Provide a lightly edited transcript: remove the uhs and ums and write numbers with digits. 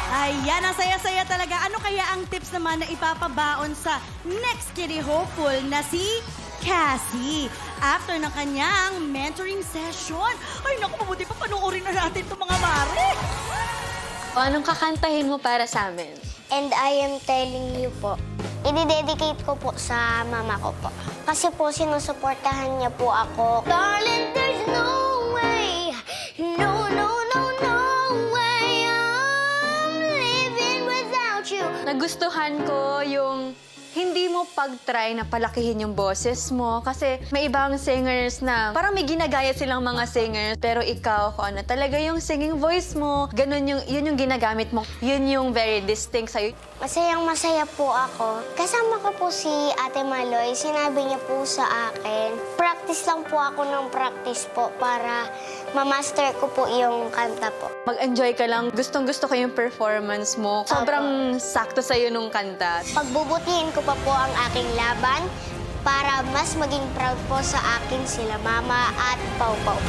Ayan, ang saya-saya talaga. Ano kaya ang tips naman na ipapabaon sa next kitty hopeful na si Cassie after ng kanyang mentoring session? Ay, naku, mabuti pa panoorin na natin itong mga mare. O, anong kakantahin mo para sa amin? And I am telling you po, i-dedicate ko po sa mama ko po. Kasi po, sinusuportahan niya po ako. Darling, there's no way, no, no, no, no way I'm living without you. Nagustuhan ko yung hindi mo pag-try na palakihin yung boses mo kasi may ibang singers na parang may ginagaya silang mga singers pero ikaw, kung ano talaga yung singing voice mo, ganun yun yung ginagamit mo. Yun yung very distinct sa'yo. Masayang-masaya po ako. Kasama ko po si Ate Maloy. Sinabi niya po sa akin, practice lang po ako ng practice po para ma-master ko po yung kanta po. Mag-enjoy ka lang. Gustong-gusto ko yung performance mo. Sobrang sakto sa'yo nung kanta. Pagbubutihin ko pa po ang aking laban para mas maging proud po sa akin sila Mama at Pau Pau.